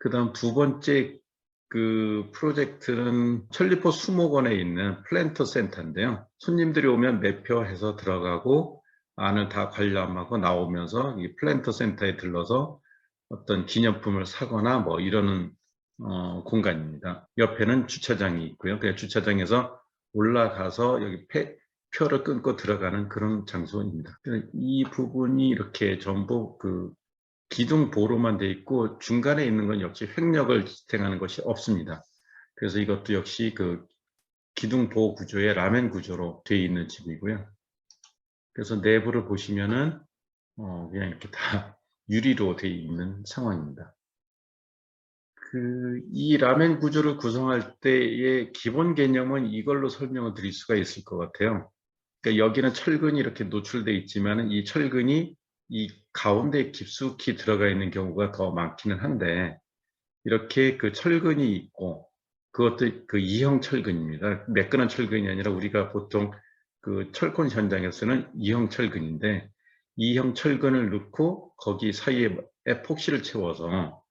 그다음 두 번째 그 프로젝트는 천리포 수목원에 있는 플랜터 센터인데요. 손님들이 오면 매표해서 들어가고 안을 다 관람하고 나오면서 이 플랜터 센터에 들러서 어떤 기념품을 사거나 뭐 이러는 공간입니다. 옆에는 주차장이 있고요. 그 주차장에서 올라가서 여기 표를 끊고 들어가는 그런 장소입니다. 이 부분이 이렇게 전부 그 기둥보로만 돼 있고 중간에 있는 건 역시 횡력을 지탱하는 것이 없습니다. 그래서 이것도 역시 그 기둥보 구조의 라멘 구조로 되어 있는 집이고요. 그래서 내부를 보시면은 그냥 이렇게 다 유리로 되어 있는 상황입니다. 이 라멘 구조를 구성할 때의 기본 개념은 이걸로 설명을 드릴 수가 있을 것 같아요. 그러니까 여기는 철근이 이렇게 노출되어 있지만 이 철근이 이 가운데 깊숙이 들어가 있는 경우가 더 많기는 한데, 이렇게 그 철근이 있고 그것도 그 이형 철근입니다. 매끈한 철근이 아니라 우리가 보통 그 철콘 현장에서는 이형 철근인데, 이형 철근을 넣고 거기 사이에 에폭시를 채워서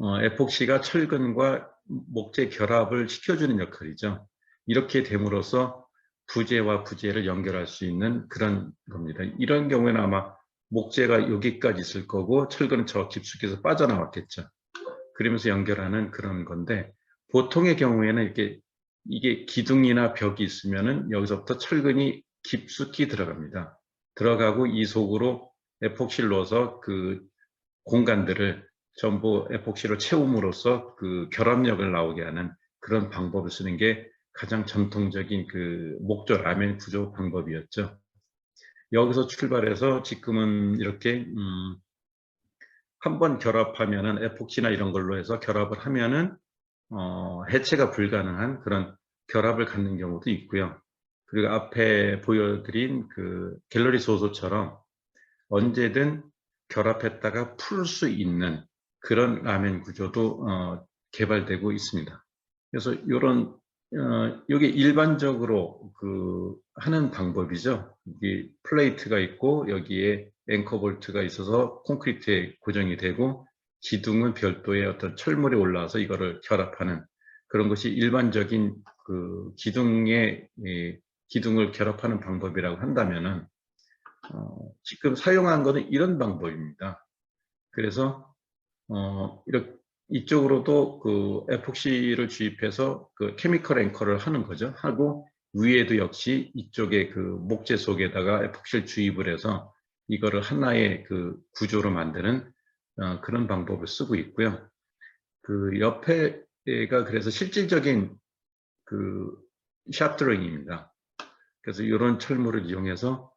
에폭시가 철근과 목재 결합을 시켜주는 역할이죠. 이렇게 됨으로써 부재와 부재를 연결할 수 있는 그런 겁니다. 이런 경우에는 아마 목재가 여기까지 있을 거고 철근은 저 깊숙이서 빠져나왔겠죠. 그러면서 연결하는 그런 건데, 보통의 경우에는 이게 기둥이나 벽이 있으면은 여기서부터 철근이 깊숙이 들어갑니다. 들어가고 이 속으로 에폭시를 넣어서 그 공간들을 전부 에폭시로 채움으로써 그 결합력을 나오게 하는 그런 방법을 쓰는 게 가장 전통적인 그 목조 라멘 구조 방법이었죠. 여기서 출발해서 지금은 이렇게 한번 결합하면은 에폭시나 이런 걸로 해서 결합을 하면은 해체가 불가능한 그런 결합을 갖는 경우도 있고요. 그리고 앞에 보여드린 그 갤러리 소소처럼 언제든 결합했다가 풀 수 있는 그런 라멘 구조도 개발되고 있습니다. 그래서 이런 이게 일반적으로 그 하는 방법이죠. 이 플레이트가 있고 여기에 앵커 볼트가 있어서 콘크리트에 고정이 되고 기둥은 별도의 어떤 철물이 올라와서 이거를 결합하는 그런 것이 일반적인 그 기둥을 결합하는 방법이라고 한다면은 지금 사용한 것은 이런 방법입니다. 그래서 이쪽으로도 그 에폭시를 주입해서 그 케미컬 앵커를 하는 거죠. 하고 위에도 역시 이쪽에 그 목재 속에다가 에폭시를 주입을 해서 이거를 하나의 그 구조로 만드는 그런 방법을 쓰고 있고요. 그 옆에가 그래서 실질적인 그 샵드로잉입니다. 그래서 이런 철물을 이용해서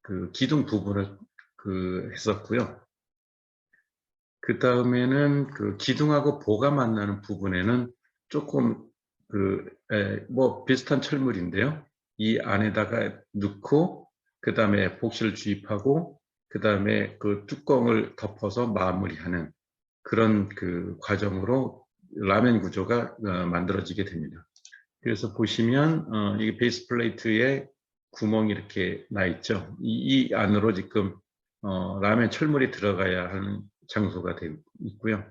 그 기둥 부분을 했었고요. 그 다음에는 그 기둥하고 보가 만나는 부분에는 조금 뭐 비슷한 철물인데요. 이 안에다가 넣고 그 다음에 에폭시를 주입하고 그 다음에 그 뚜껑을 덮어서 마무리하는 그런 그 과정으로 라멘 구조가 만들어지게 됩니다. 그래서 보시면 이게 베이스 플레이트에 구멍이 이렇게 나 있죠. 이 안으로 지금 라멘 철물이 들어가야 하는 장소가 되어 있고요.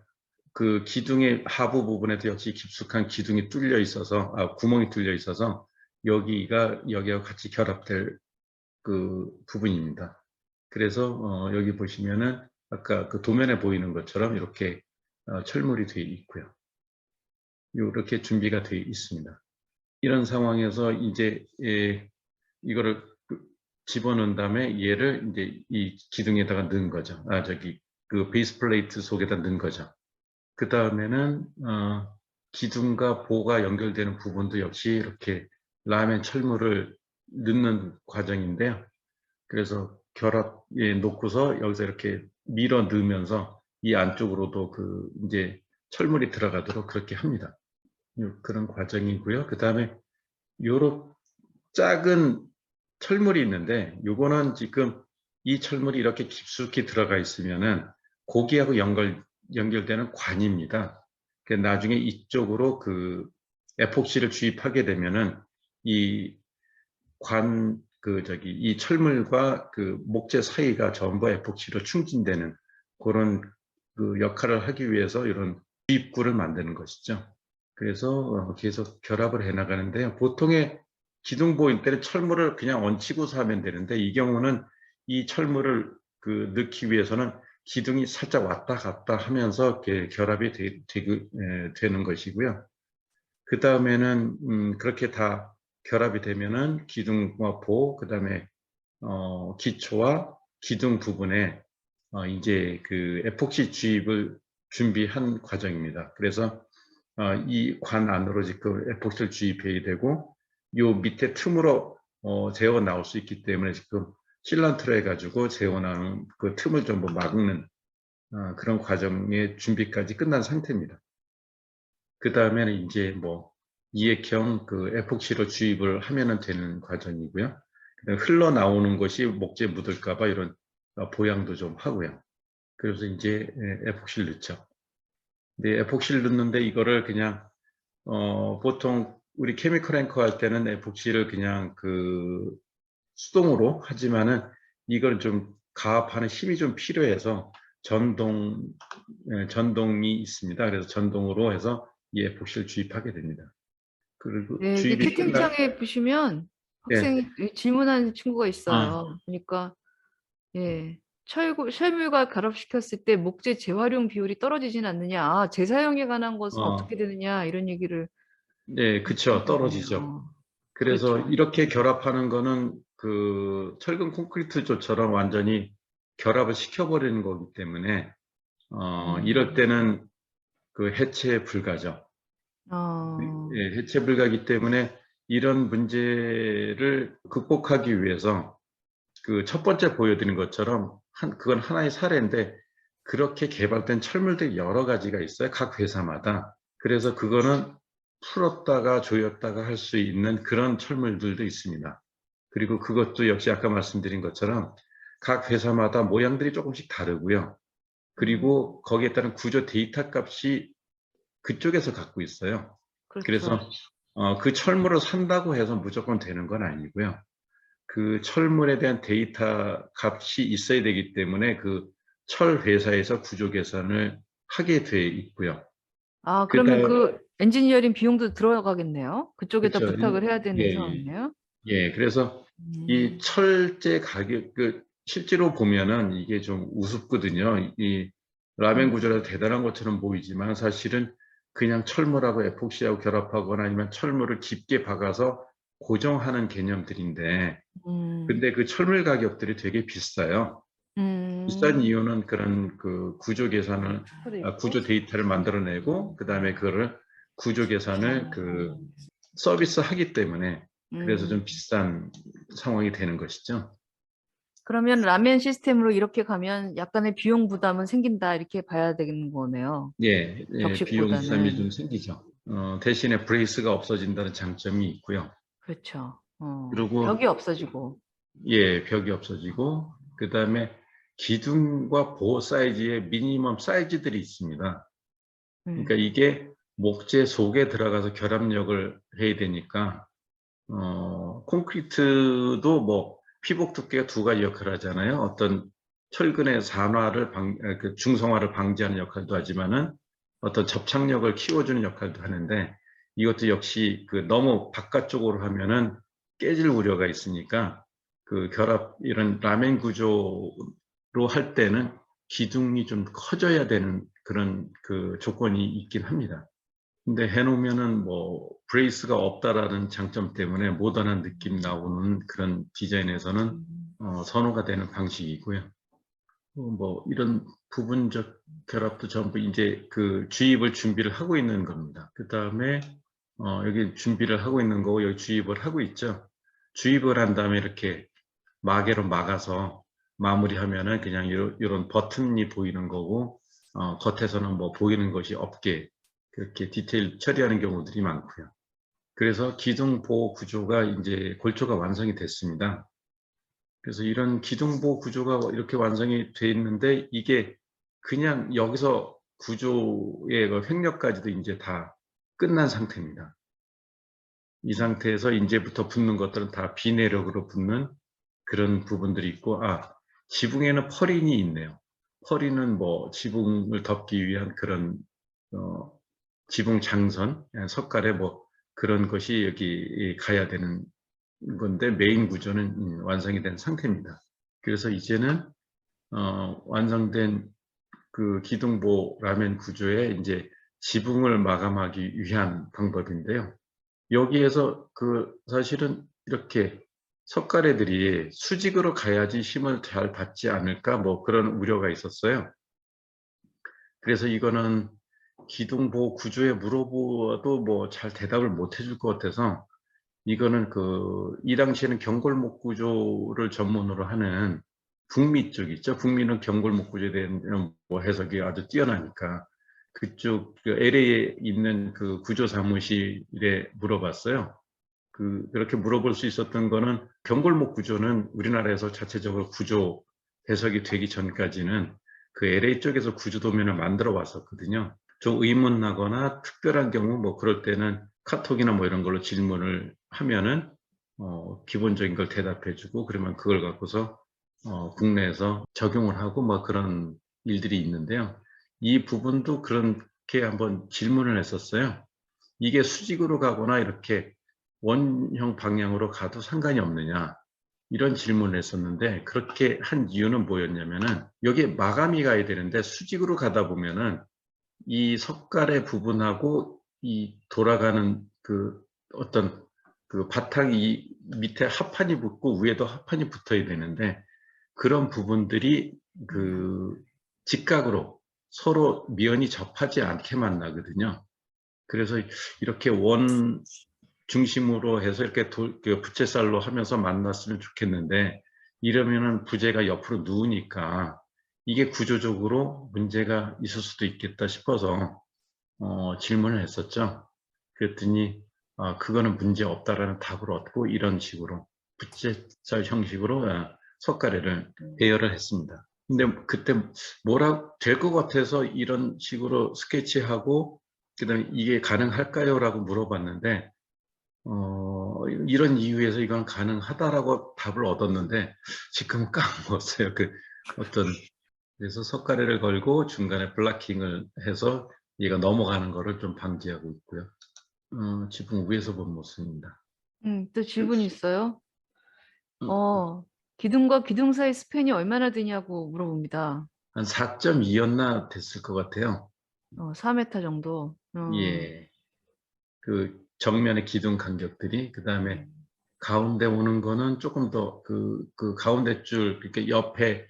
그 기둥의 하부 부분에도 역시 깊숙한 기둥이 뚫려 있어서 구멍이 뚫려 있어서 여기와 같이 결합될 그 부분입니다. 그래서 여기 보시면은 아까 그 도면에 보이는 것처럼 이렇게 철물이 되어 있고요. 이렇게 준비가 되어 있습니다. 이런 상황에서 이제 이거를 집어넣은 다음에 얘를 이제 이 기둥에다가 넣은 거죠. 그 베이스 플레이트 속에다 넣은 거죠. 그 다음에는 기둥과 보가 연결되는 부분도 역시 이렇게 라멘 철물을 넣는 과정인데요. 그래서 결합에 놓고서 여기서 이렇게 밀어 넣으면서 이 안쪽으로도 이제 철물이 들어가도록 그렇게 합니다. 그런 과정이고요. 그 다음에 요런 작은 철물이 있는데 요거는 지금 이 철물이 이렇게 깊숙이 들어가 있으면은 고기하고 연결되는 관입니다. 나중에 이쪽으로 그 에폭시를 주입하게 되면은 이 이 철물과 그 목재 사이가 전부 에폭시로 충진되는 그런 그 역할을 하기 위해서 이런 주입구를 만드는 것이죠. 그래서 계속 결합을 해 나가는데요. 보통의 기둥보일 때는 철물을 그냥 얹히고서 하면 되는데, 이 경우는 이 철물을 넣기 위해서는 기둥이 살짝 왔다 갔다 하면서 이렇게 결합이 되는 것이고요. 그 다음에는 그렇게 다 결합이 되면은 기둥과 보, 그 다음에 기초와 기둥 부분에 이제 그 에폭시 주입을 준비한 과정입니다. 그래서 이 관 안으로 지금 에폭시를 주입해야 되고, 요 밑에 틈으로 재어 나올 수 있기 때문에 지금 실란트로 해가지고 재어 나오는 그 틈을 전부 막는 그런 과정의 준비까지 끝난 상태입니다. 그 다음에는 이제 뭐 이액형 그 에폭시로 주입을 하면은 되는 과정이고요. 흘러나오는 것이 목재에 묻을까봐 이런 보양도 좀 하고요. 그래서 이제 에폭시를 넣죠. 근데 에폭시를 넣는데 이거를 그냥 보통 우리 케미컬 앵커 할 때는 에폭시를 그냥 수동으로 하지만은 이걸 좀 가압하는 힘이 좀 필요해서 전동이 있습니다. 그래서 전동으로 해서 이 에폭시를 주입하게 됩니다. 그리고 네, 이게 주입이 끝나, 채팅창에 보시면 예, 학생이 질문하는 친구가 아, 있어요. 그러니까 철물과 결합시켰을 때 목재 재활용 비율이 떨어지진 않느냐, 재사용에 관한 것은 어, 어떻게 되느냐 이런 얘기를 네, 그쵸, 떨어지죠. 하시네요. 그래서 그렇죠. 이렇게 결합하는 거는 철근 콘크리트조처럼 완전히 결합을 시켜버리는 거기 때문에 이럴 음, 때는 해체 불가죠. 어, 예, 해체 불가이기 때문에 이런 문제를 극복하기 위해서 첫 번째 보여드린 것처럼 그건 하나의 사례인데, 그렇게 개발된 철물들이 여러 가지가 있어요. 각 회사마다. 그래서 그거는 풀었다가 조였다가 할 수 있는 그런 철물들도 있습니다. 그리고 그것도 역시 아까 말씀드린 것처럼 각 회사마다 모양들이 조금씩 다르고요. 음, 그리고 거기에 따른 구조 데이터 값이 그쪽에서 갖고 있어요. 그렇죠. 그래서 그 철물을 산다고 해서 무조건 되는 건 아니고요. 그 철물에 대한 데이터 값이 있어야 되기 때문에 그 철 회사에서 구조 계산을 하게 돼 있고요. 그러면 그다음 그 엔지니어링 비용도 들어가겠네요. 그쪽에다 그렇죠. 부탁을 해야 예, 되는 예. 상황이네요. 예, 그래서 이 음, 철제 가격 실제로 보면은 이게 좀 우습거든요. 이 라멘 음, 구조가 대단한 것처럼 보이지만 사실은 그냥 철물하고 에폭시하고 결합하거나 아니면 철물을 깊게 박아서 고정하는 개념들인데, 음, 근데 그 철물 가격들이 되게 비싸요. 비싼 음. 이유는 그런 구조 계산을, 소리 있고. 구조 데이터를 만들어내고 그다음에 그거를 구조 계산을 서비스 하기 때문에, 그래서 음. 좀 비싼 상황이 되는 것이죠. 그러면 라멘 시스템으로 이렇게 가면 약간의 비용 부담은 생긴다 이렇게 봐야 되는 거네요. 예, 예, 비용 부담이 접식보다는. 좀 생기죠. 대신에 브레이스가 없어진다는 장점이 있고요. 그렇죠. 벽이 그리고 없어지고. 예, 벽이 없어지고 그다음에 기둥과 보호 사이즈의 미니멈 사이즈들이 있습니다. 그러니까 음, 이게 목재 속에 들어가서 결합력을 해야 되니까 콘크리트도 뭐 피복 두께가 두 가지 역할을 하잖아요. 어떤 철근의 산화를 중성화를 방지하는 역할도 하지만은 어떤 접착력을 키워주는 역할도 하는데, 이것도 역시 너무 바깥쪽으로 하면은 깨질 우려가 있으니까 결합 이런 라멘 구조로 할 때는 기둥이 좀 커져야 되는 그런 조건이 있긴 합니다. 근데 해놓으면은 뭐 브레이스가 없다라는 장점 때문에 모던한 느낌 나오는 그런 디자인에서는 선호가 되는 방식이고요. 뭐 이런 부분적 결합도 전부 이제 주입을 준비를 하고 있는 겁니다. 그 다음에 여기 준비를 하고 있는 거고 여기 주입을 하고 있죠. 주입을 한 다음에 이렇게 마개로 막아서 마무리하면은 그냥 이런 버튼이 보이는 거고, 겉에서는 뭐 보이는 것이 없게 그렇게 디테일 처리하는 경우들이 많고요. 그래서 기둥 보호 구조가 이제 골조가 완성이 됐습니다. 그래서 이런 기둥 보호 구조가 이렇게 완성이 돼 있는데, 이게 그냥 여기서 구조의 횡령까지도 이제 다 끝난 상태입니다. 이 상태에서 이제부터 붙는 것들은 다 비내력으로 붙는 그런 부분들이 있고, 지붕에는 펄인이 있네요. 허리는 뭐 지붕을 덮기 위한 그런 지붕 장선, 석가래 뭐 그런 것이 여기 가야 되는 건데 메인 구조는 완성이 된 상태입니다. 그래서 이제는 완성된 그 기둥보 라멘 구조에 이제 지붕을 마감하기 위한 방법인데요. 여기에서 그 사실은 이렇게 석가래들이 수직으로 가야지 힘을 잘 받지 않을까 뭐 그런 우려가 있었어요. 그래서 이거는 기둥보 구조에 물어보아도 뭐 잘 대답을 못 해줄 것 같아서 이거는 이 당시에는 경골목 구조를 전문으로 하는 북미 쪽 있죠. 북미는 경골목 구조에 대한 뭐 해석이 아주 뛰어나니까 그쪽 LA에 있는 그 구조 사무실에 물어봤어요. 그렇게 물어볼 수 있었던 거는 경골목 구조는 우리나라에서 자체적으로 구조 해석이 되기 전까지는 그 LA 쪽에서 구조 도면을 만들어 왔었거든요. 좀 의문나거나 특별한 경우 뭐 그럴 때는 카톡이나 뭐 이런 걸로 질문을 하면은 기본적인 걸 대답해주고 그러면 그걸 갖고서 국내에서 적용을 하고 뭐 그런 일들이 있는데요. 이 부분도 그렇게 한번 질문을 했었어요. 이게 수직으로 가거나 이렇게 원형 방향으로 가도 상관이 없느냐 이런 질문을 했었는데 그렇게 한 이유는 뭐였냐면은 여기에 마감이 가야 되는데 수직으로 가다 보면은 이 석가래 부분하고 이 돌아가는 그 어떤 그 바탕이 밑에 합판이 붙고 위에도 합판이 붙어야 되는데 그런 부분들이 그 직각으로 서로 면이 접하지 않게 만나거든요. 그래서 이렇게 원 중심으로 해서 이렇게 그 부채살로 하면서 만났으면 좋겠는데 이러면은 부재가 옆으로 누우니까 이게 구조적으로 문제가 있을 수도 있겠다 싶어서 질문을 했었죠. 그랬더니 그거는 문제 없다라는 답을 얻고 이런 식으로 부채살 형식으로 석가래를 배열을 했습니다. 근데 그때 뭐라 될 것 같아서 이런 식으로 스케치하고 그다음에 이게 가능할까요? 라고 물어봤는데 이런 이유에서 이건 가능하다라고 답을 얻었는데 지금은 까먹었어요. 그래서 석가래를 걸고 중간에 블락킹을 해서 얘가 넘어가는 거를 좀 방지하고 있고요. 지붕 위에서 본 모습입니다. 또 질문이 있어요. 음, 기둥과 기둥 사이 스팬이 얼마나 되냐고 물어봅니다. 한 4.2였나 됐을 것 같아요. 4m 정도. 예. 그 정면의 기둥 간격들이 그다음에 가운데 오는 거는 조금 더 그 가운데 줄 그러니까 옆에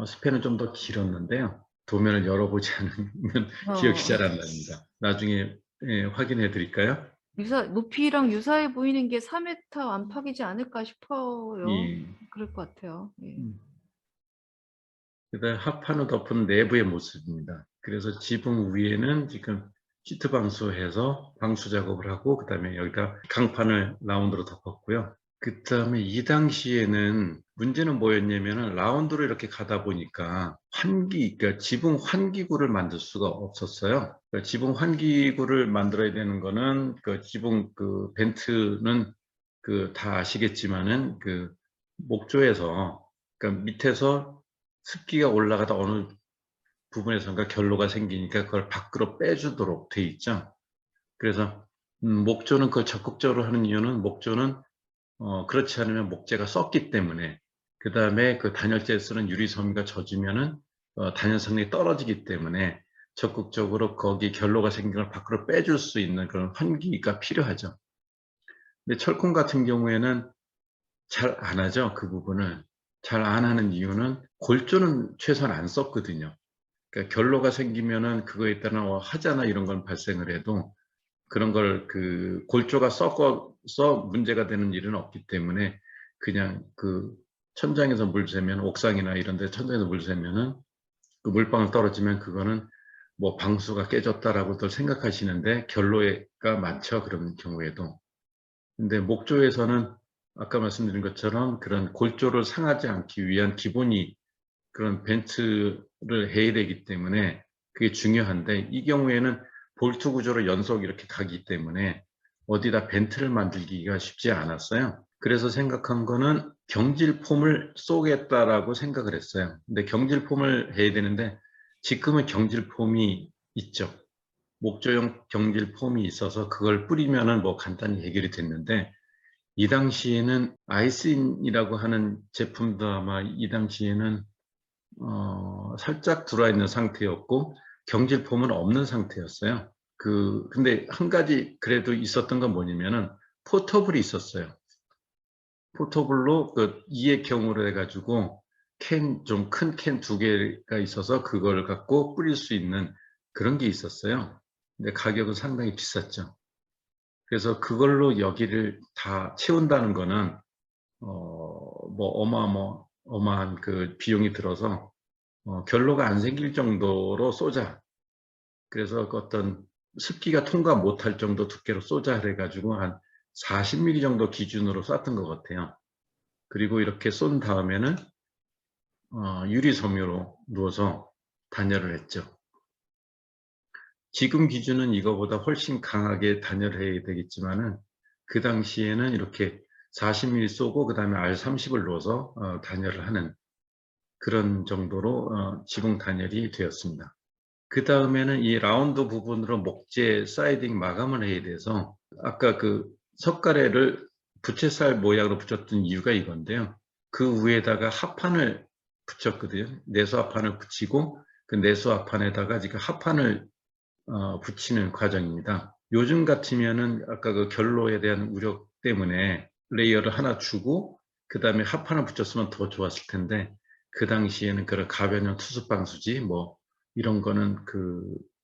스팬은 좀 더 길었는데요. 도면을 열어보지 않으면 기억이 잘 안 납니다. 나중에 확인해 드릴까요? 높이랑 유사해 보이는 게 4m 안팎이지 않을까 싶어요. 예. 그럴 것 같아요. 예. 그다음에 합판을 덮은 내부의 모습입니다. 그래서 지붕 위에는 지금 시트 방수해서 방수 작업을 하고 그다음에 여기다 강판을 라운드로 덮었고요. 그다음에 이 당시에는 문제는 뭐였냐면은 라운드로 이렇게 가다 보니까 그러니까 지붕 환기구를 만들 수가 없었어요. 그러니까 지붕 환기구를 만들어야 되는 거는 그 지붕 그 벤트는 다 아시겠지만은 그 목조에서 그러니까 밑에서 습기가 올라가다 어느 부분에선가 결로가 생기니까 그걸 밖으로 빼주도록 돼 있죠. 그래서 목조는 그걸 적극적으로 하는 이유는 목조는 그렇지 않으면 목재가 썩기 때문에 그 다음에 그 단열재에 쓰는 유리섬유가 젖으면은 단열성이 떨어지기 때문에 적극적으로 거기 결로가 생긴 걸 밖으로 빼줄 수 있는 그런 환기가 필요하죠. 근데 철콘 같은 경우에는 잘 안 하죠. 그 부분을. 잘 안 하는 이유는 골조는 최소한 안 썼거든요. 그러니까 결로가 생기면은 그거에 따른 하자나 이런 건 발생을 해도 그런 걸 골조가 썩어서 문제가 되는 일은 없기 때문에 그냥 천장에서 물 새면 옥상이나 이런 데 천장에서 물 새면은 그 물방울 떨어지면 그거는 뭐 방수가 깨졌다라고들 생각하시는데 결로가 많죠. 그런 경우에도. 근데 목조에서는 아까 말씀드린 것처럼 그런 골조를 상하지 않기 위한 기본이 그런 벤트를 해야 되기 때문에 그게 중요한데 이 경우에는 볼트 구조로 연속 이렇게 가기 때문에 어디다 벤트를 만들기가 쉽지 않았어요. 그래서 생각한 거는 경질폼을 쏘겠다라고 생각을 했어요. 근데 경질폼을 해야 되는데 지금은 경질폼이 있죠. 목조용 경질폼이 있어서 그걸 뿌리면은 뭐 간단히 해결이 됐는데, 이 당시에는 아이스인이라고 하는 제품도 아마 이 당시에는 살짝 들어와 있는 상태였고 경질폼은 없는 상태였어요. 근데 한 가지 그래도 있었던 건 뭐냐면은 포터블이 있었어요. 포터블로 그 이액형으로 해가지고 좀 큰 캔 2개가 있어서 그걸 갖고 뿌릴 수 있는 그런 게 있었어요. 근데 가격은 상당히 비쌌죠. 그래서 그걸로 여기를 다 채운다는 거는 뭐 어마어마한 그 비용이 들어서 결로가 안 생길 정도로 쏘자. 그래서 그 어떤 습기가 통과 못할 정도 두께로 쏘자 그래가지고 한 40mm 정도 기준으로 쐈던 것 같아요. 그리고 이렇게 쏜 다음에는 유리 섬유로 누워서 단열을 했죠. 지금 기준은 이거보다 훨씬 강하게 단열해야 되겠지만은 그 당시에는 이렇게 40mm 쏘고 그 다음에 R30을 넣어서 단열을 하는 그런 정도로 지붕 단열이 되었습니다. 그 다음에는 이 라운드 부분으로 목재 사이딩 마감을 해야 돼서 아까 그 석가래를 부채살 모양으로 붙였던 이유가 이건데요. 그 위에다가 합판을 붙였거든요. 내수 합판을 붙이고 그 내수 합판에다가 지금 합판을 붙이는 과정입니다. 요즘 같으면은 아까 그 결로에 대한 우려 때문에 레이어를 하나 주고 그 다음에 합판을 붙였으면 더 좋았을 텐데 그 당시에는 그런 가변형 투수 방수지 뭐 이런 거는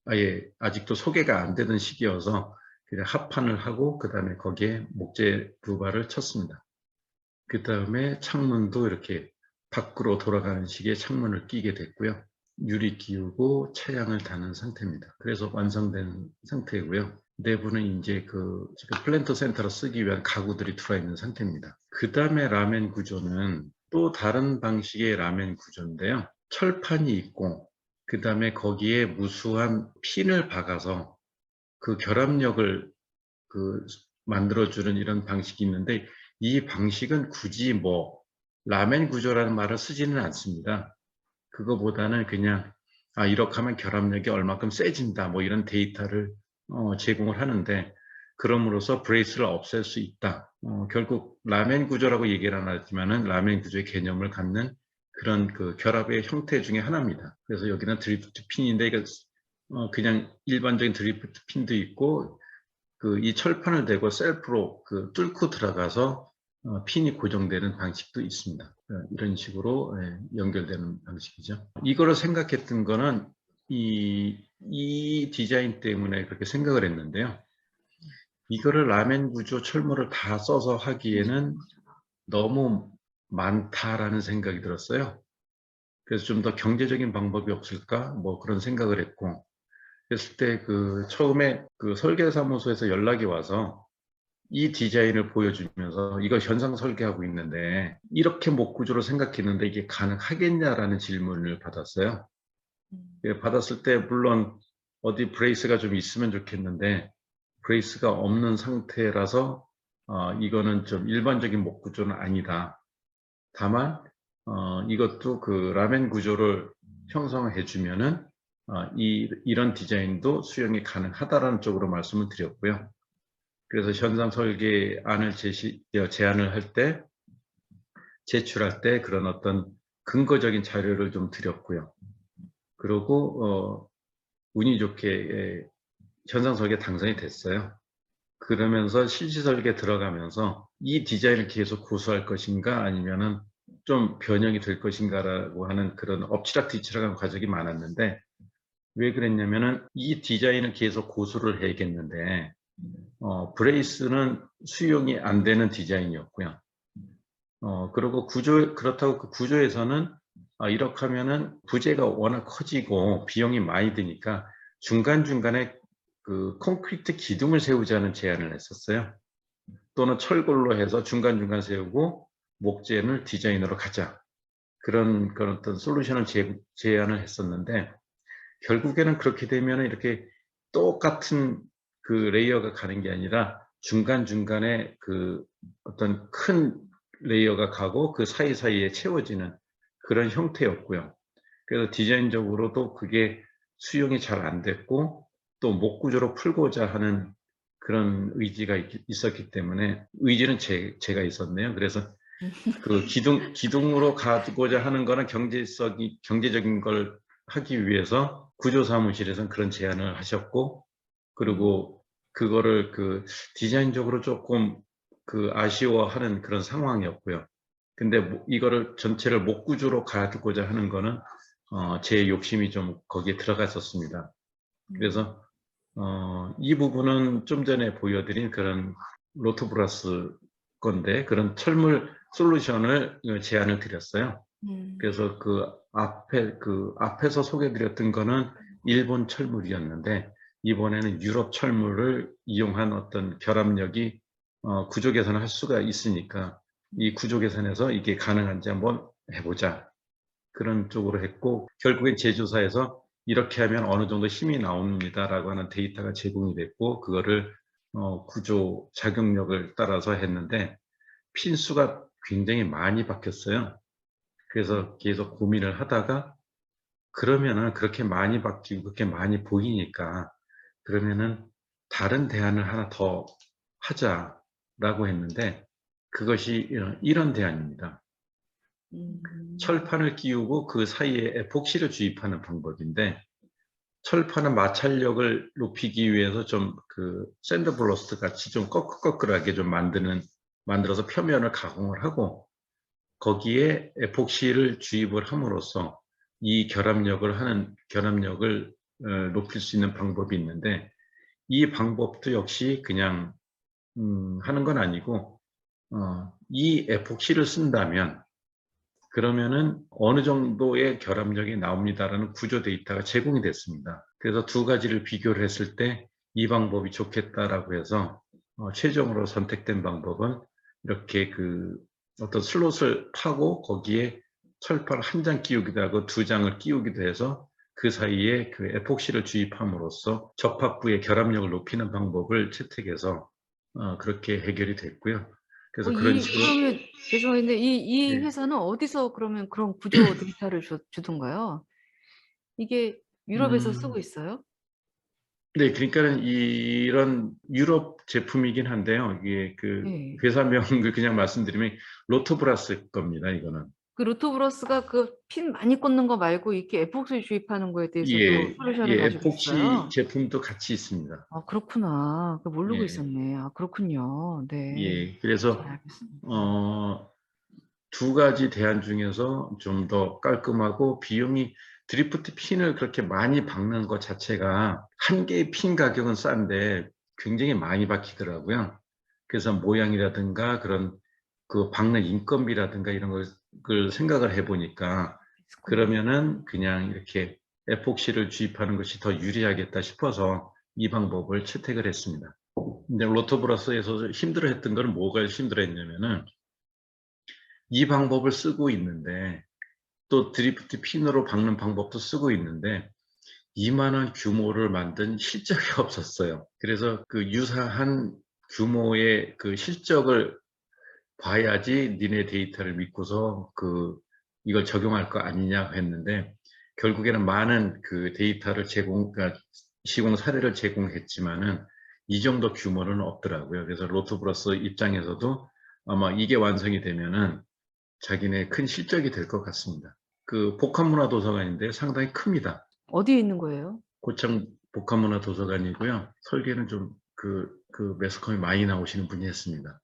아예 아직도 소개가 안 되던 시기여서 그냥 합판을 하고 그 다음에 거기에 목재 루바를 쳤습니다. 그 다음에 창문도 이렇게 밖으로 돌아가는 식의 창문을 끼게 됐고요. 유리 끼우고 차양을 다는 상태입니다. 그래서 완성된 상태고요. 내부는 이제 지금 플랜터 센터로 쓰기 위한 가구들이 들어와 있는 상태입니다. 그 다음에 라멘 구조는 또 다른 방식의 라멘 구조인데요. 철판이 있고 그 다음에 거기에 무수한 핀을 박아서 그 결합력을 만들어주는 이런 방식이 있는데 이 방식은 굳이 뭐 라멘 구조라는 말을 쓰지는 않습니다. 그거보다는 그냥 이렇게 하면 결합력이 얼마큼 세진다 뭐 이런 데이터를 제공을 하는데 그럼으로써 브레이스를 없앨 수 있다. 결국 라멘 구조라고 얘기를 안 하지만은 라멘 구조의 개념을 갖는 그런 그 결합의 형태 중에 하나입니다. 그래서 여기는 드리프트 핀인데 이거 그냥 일반적인 드리프트 핀도 있고 이 철판을 대고 셀프로 뚫고 들어가서 핀이 고정되는 방식도 있습니다. 이런 식으로 연결되는 방식이죠. 이거를 생각했던 거는 이 디자인 때문에 그렇게 생각을 했는데요. 이거를 라멘 구조 철물을 다 써서 하기에는 너무 많다라는 생각이 들었어요. 그래서 좀 더 경제적인 방법이 없을까 뭐 그런 생각을 했고, 그랬을 때 처음에 설계사무소에서 연락이 와서 이 디자인을 보여주면서 이거 현상 설계하고 있는데 이렇게 목 구조로 생각했는데 이게 가능하겠냐라는 질문을 받았어요. 받았을 때 물론 어디 브레이스가 좀 있으면 좋겠는데 브레이스가 없는 상태라서 이거는 좀 일반적인 목 구조는 아니다. 다만 이것도 라멘 구조를 형성해 주면은 이런 디자인도 수용이 가능하다라는 쪽으로 말씀을 드렸고요. 그래서 현상 설계안을 제안을 할 때, 제출할 때 그런 어떤 근거적인 자료를 좀 드렸고요. 그리고 운이 좋게 현상 설계 당선이 됐어요. 그러면서 실시 설계 들어가면서 이 디자인을 계속 고수할 것인가 아니면은 좀 변형이 될 것인가라고 하는 그런 엎치락뒤치락한 과정이 많았는데, 왜 그랬냐면은 이 디자인을 계속 고수를 해야겠는데 브레이스는 수용이 안 되는 디자인이었고요. 그리고 그렇다고 그 구조에서는 이렇게 하면은 부재가 워낙 커지고 비용이 많이 드니까 중간중간에 콘크리트 기둥을 세우자는 제안을 했었어요. 또는 철골로 해서 중간중간 세우고 목재를 디자인으로 가자. 그런 어떤 솔루션을 제안을 했었는데, 결국에는 그렇게 되면 이렇게 똑같은 레이어가 가는 게 아니라 중간중간에 그 어떤 큰 레이어가 가고 그 사이사이에 채워지는 그런 형태였고요. 그래서 디자인적으로도 그게 수용이 잘 안 됐고 또 목 구조로 풀고자 하는 그런 의지가 있었기 때문에 의지는 제가 있었네요. 그래서 그 기둥으로 가고자 하는 거는 경제적인 걸 하기 위해서 구조사무실에서는 그런 제안을 하셨고, 그리고 그거를 그 디자인적으로 조금 그 아쉬워하는 그런 상황이었고요. 근데 이거를 전체를 목 구조로 가고자 하는 거는 제 욕심이 좀 거기에 들어갔었습니다. 그래서 이 부분은 좀 전에 보여드린 그런 로토브라스 건데 그런 철물 솔루션을 제안을 드렸어요. 그래서 그 앞에서 소개드렸던 거는 일본 철물이었는데 이번에는 유럽 철물을 이용한 어떤 결합력이 구조 개선을 할 수가 있으니까 이 구조 개선에서 이게 가능한지 한번 해보자. 그런 쪽으로 했고 결국엔 제조사에서 이렇게 하면 어느 정도 힘이 나옵니다라고 하는 데이터가 제공이 됐고 그거를 구조 작용력을 따라서 했는데 핀 수가 굉장히 많이 바뀌었어요. 그래서 계속 고민을 하다가 그러면은 그렇게 많이 바뀌고 그렇게 많이 보이니까 그러면은 다른 대안을 하나 더 하자라고 했는데 그것이 이런 대안입니다. 철판을 끼우고 그 사이에 에폭시를 주입하는 방법인데 철판은 마찰력을 높이기 위해서 좀 그 샌드블러스트 같이 좀 꺼끌꺼끌하게 좀 만들어서 표면을 가공을 하고 거기에 에폭시를 주입을 함으로써 이 결합력을 높일 수 있는 방법이 있는데 이 방법도 역시 그냥 하는 건 아니고 이 에폭시를 쓴다면 그러면은 어느 정도의 결합력이 나옵니다라는 구조 데이터가 제공이 됐습니다. 그래서 두 가지를 비교를 했을 때 이 방법이 좋겠다라고 해서 최종으로 선택된 방법은 이렇게 그 어떤 슬롯을 파고 거기에 철판 한 장 끼우기도 하고 두 장을 끼우기도 해서 그 사이에 그 에폭시를 주입함으로써 접합부의 결합력을 높이는 방법을 채택해서 그렇게 해결이 됐고요. 그래서 그런 식으로 그러면 죄송한데 이 예. 회사는 어디서 그러면 그런 구조 데이터를 주던가요? 이게 유럽에서 쓰고 음, 있어요? 네, 그러니까는 이런 유럽 제품이긴 한데요. 이게 그 네. 회사명을 그냥 말씀드리면 로토브라스 겁니다. 이거는. 그 로토브러스가 그 핀 많이 꽂는 거 말고 이렇게 에폭시 주입하는 거에 대해서도 예, 솔루션을 예, 가지고 에폭시 있어요? 제품도 같이 있습니다. 아, 그렇구나. 그 모르고 예, 있었네. 아, 그렇군요. 네. 예. 그래서 잘 알겠습니다. 어, 두 가지 대안 중에서 좀 더 깔끔하고 비용이 드리프트 핀을 그렇게 많이 박는 것 자체가 한 개의 핀 가격은 싼데 굉장히 많이 박히더라고요. 그래서 모양이라든가 그런 그 박는 인건비라든가 이런 걸 생각을 해보니까 그러면은 그냥 이렇게 에폭시를 주입하는 것이 더 유리하겠다 싶어서 이 방법을 채택을 했습니다. 근데 로토브라스에서 힘들어했던 건 뭐가 힘들어했냐면은 이 방법을 쓰고 있는데 또 드리프트 핀으로 박는 방법도 쓰고 있는데 이만한 규모를 만든 실적이 없었어요. 그래서 그 유사한 규모의 그 실적을 봐야지 니네 데이터를 믿고서 이걸 적용할 거 아니냐 했는데 결국에는 많은 그 데이터를 그러니까 시공 사례를 제공했지만은 이 정도 규모는 없더라고요. 그래서 로토브러스 입장에서도 아마 이게 완성이 되면은 자기네 큰 실적이 될 것 같습니다. 그 복합문화도서관인데 상당히 큽니다. 어디에 있는 거예요? 고창 복합문화도서관이고요. 설계는 좀 그 매스컴이 많이 나오시는 분이 했습니다.